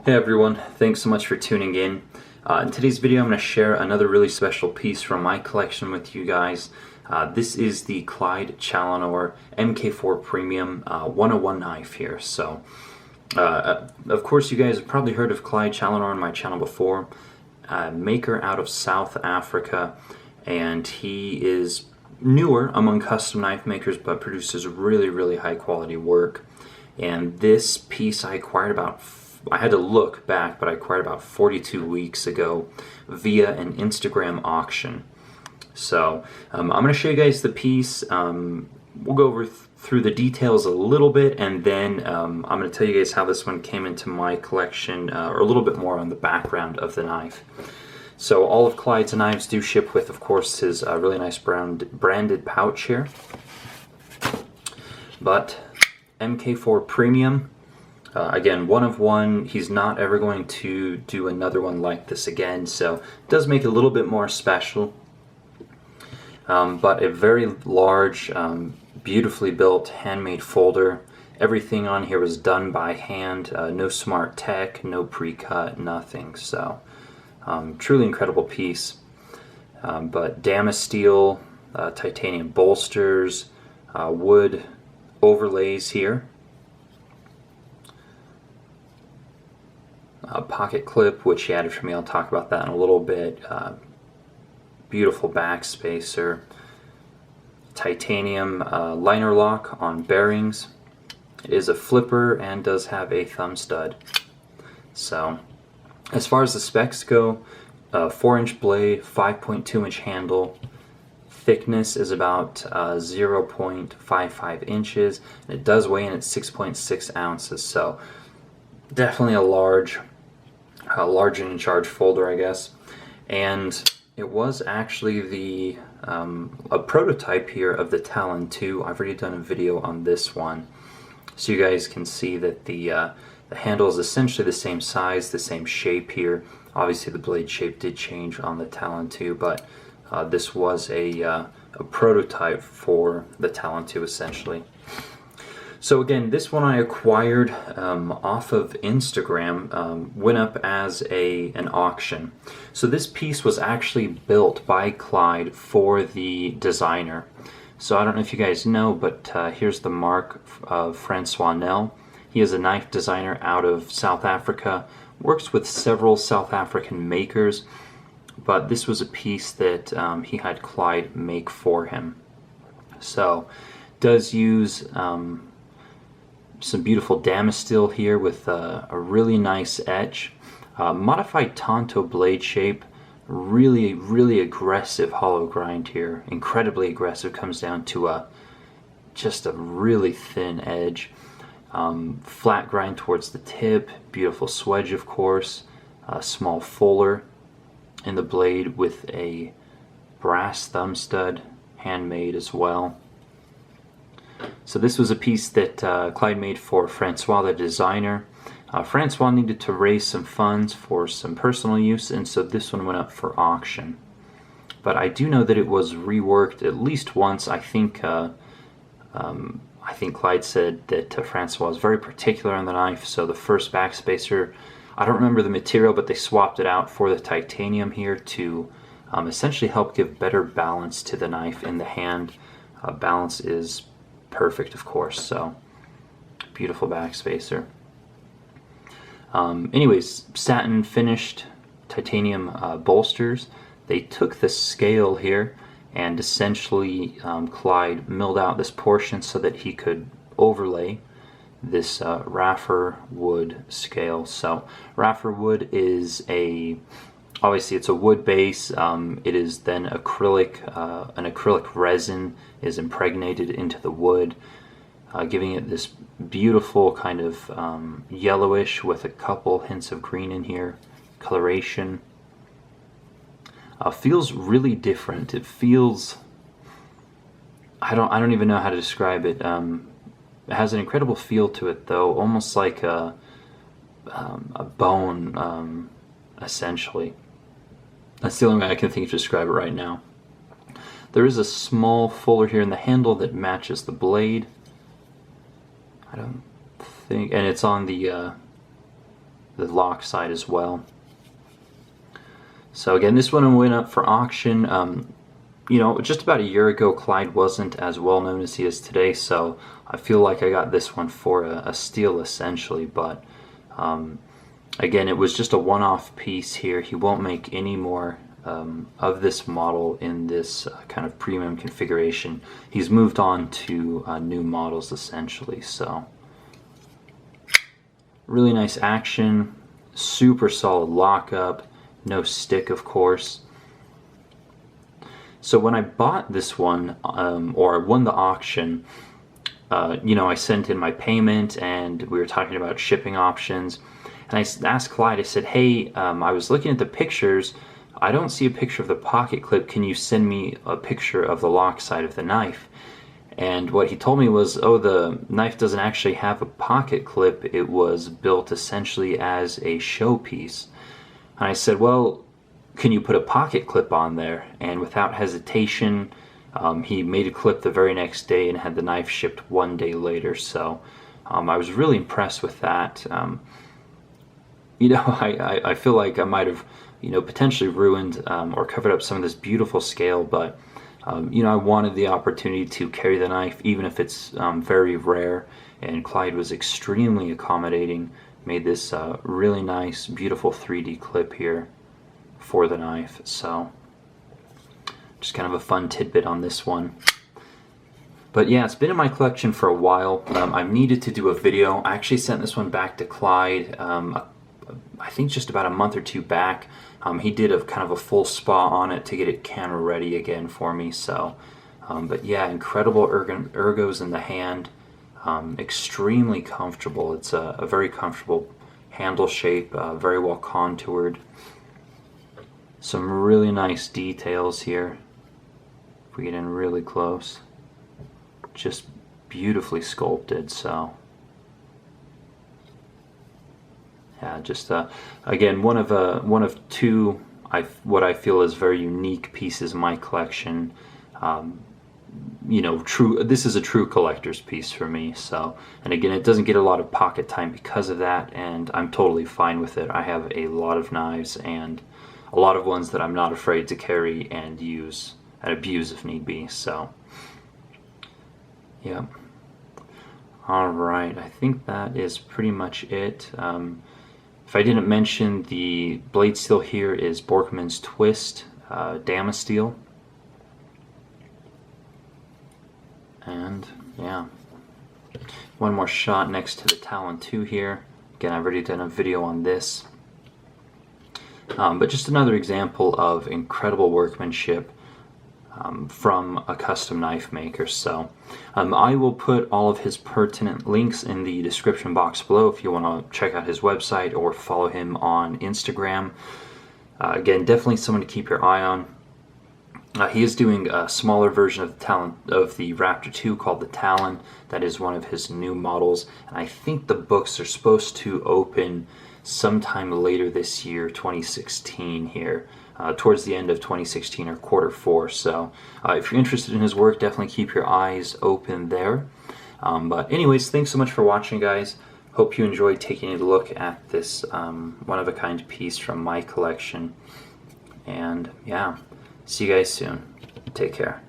Hey everyone, thanks so much for tuning in. In today's video I'm going to share another really special piece from my collection with you guys. This is the Clyde Challenor MK4 Premium 101 knife here. So, of course you guys have probably heard of Clyde Challenor on my channel before. Maker out of South Africa, and he is newer among custom knife makers but produces really high quality work. And this piece I acquired I had to look back, but I acquired about 42 weeks ago via an Instagram auction. So I'm going to show you guys the piece. We'll go over through the details a little bit, and then I'm going to tell you guys how this one came into my collection, or a little bit more on the background of the knife. So all of Clyde's knives do ship with, of course, his really nice branded pouch here. But MK4 Premium, again, one of one. He's not ever going to do another one like this again, so it does make it a little bit more special. But a very large, beautifully built, handmade folder. Everything on here was done by hand, no smart tech, no pre-cut, nothing. So truly incredible piece. But Damasteel, titanium bolsters, wood overlays here. A pocket clip, which he added for me. I'll talk about that in a little bit. Beautiful back spacer. Titanium liner lock on bearings. It is a flipper and does have a thumb stud. So, as far as the specs go, 4-inch blade, 5.2-inch handle. Thickness is about 0.55 inches. And it does weigh in at 6.6 ounces. So, definitely a large and in charge folder, I guess. And it was actually a prototype here of the Talon 2. I've already done a video on this one, so you guys can see that the handle is essentially the same size, the same shape here. Obviously the blade shape did change on the Talon 2, but this was a prototype for the Talon 2 essentially. So again, this one I acquired off of Instagram, went up as an auction. So this piece was actually built by Clyde for the designer. So I don't know if you guys know, but here's the mark of Francois Nel. He is a knife designer out of South Africa, works with several South African makers, but this was a piece that he had Clyde make for him. So does use some beautiful Damasteel here with a really nice edge. Modified Tonto blade shape. Really aggressive hollow grind here. Incredibly aggressive. Comes down to just a really thin edge. Flat grind towards the tip. Beautiful swedge, of course. A small fuller in the blade with a brass thumb stud. Handmade as well. So this was a piece that Clyde made for Francois, the designer. Francois needed to raise some funds for some personal use, and so this one went up for auction. But I do know that it was reworked at least once. I think Clyde said that Francois was very particular on the knife, so the first backspacer, I don't remember the material, but they swapped it out for the titanium here to essentially help give better balance to the knife in the hand. Balance is perfect, of course, so beautiful backspacer. Anyways, satin finished titanium bolsters. They took the scale here and essentially Clyde milled out this portion so that he could overlay this Raptor wood scale. So Raptor wood is obviously it's a wood base. It is then acrylic. An acrylic resin is impregnated into the wood, giving it this beautiful kind of yellowish with a couple hints of green in here coloration. Feels really different. It feels, I don't even know how to describe it. It has an incredible feel to it, though, almost like a bone, essentially. That's the only way I can think to describe it right now. There is a small fuller here in the handle that matches the blade. I don't think, and it's on the lock side as well. So again, this one went up for auction. You know, just about a year ago, Clyde wasn't as well known as he is today, so I feel like I got this one for a steal essentially. But again, it was just a one-off piece here. He won't make any more of this model in this kind of premium configuration. He's moved on to new models essentially. So really nice action, super solid lockup, no stick of course. So when I bought this one, or won the auction, you know, I sent in my payment and we were talking about shipping options. And I asked Clyde, I said, hey, I was looking at the pictures. I don't see a picture of the pocket clip. Can you send me a picture of the lock side of the knife? And what he told me was, oh, the knife doesn't actually have a pocket clip. It was built essentially as a showpiece. And I said, well, can you put a pocket clip on there? And without hesitation, he made a clip the very next day and had the knife shipped 1 day later. So I was really impressed with that. You know, I feel like I might have, you know, potentially ruined or covered up some of this beautiful scale, but you know, I wanted the opportunity to carry the knife, even if it's very rare. And Clyde was extremely accommodating, made this really nice, beautiful 3D clip here for the knife. So just kind of a fun tidbit on this one. But yeah, it's been in my collection for a while. I've needed to do a video. I actually sent this one back to Clyde, I think just about a month or two back. He did a kind of a full spa on it to get it camera ready again for me. So, but yeah, incredible ergos in the hand, extremely comfortable. It's a very comfortable handle shape, very well contoured. Some really nice details here. If we get in really close, just beautifully sculpted. So yeah, just again, one of two what I feel is very unique pieces in my collection. You know, this is a true collector's piece for me. So, and again, it doesn't get a lot of pocket time because of that, and I'm totally fine with it. I have a lot of knives and a lot of ones that I'm not afraid to carry and use and abuse if need be. So yeah. Alright, I think that is pretty much it. If I didn't mention, the blade steel here is Borkman's Twist Damasteel. And yeah, one more shot next to the Talon 2 here. Again, I've already done a video on this. But just another example of incredible workmanship from a custom knife maker. So I will put all of his pertinent links in the description box below if you want to check out his website or follow him on Instagram. Again, definitely someone to keep your eye on. He is doing a smaller version of the Raptor 2 called the Talon. That is one of his new models, and I think the books are supposed to open sometime later this year, 2016 here, towards the end of 2016 or Q4. So if you're interested in his work, definitely keep your eyes open there. But anyways, thanks so much for watching, guys. Hope you enjoyed taking a look at this one-of-a-kind piece from my collection. And yeah, see you guys soon. Take care.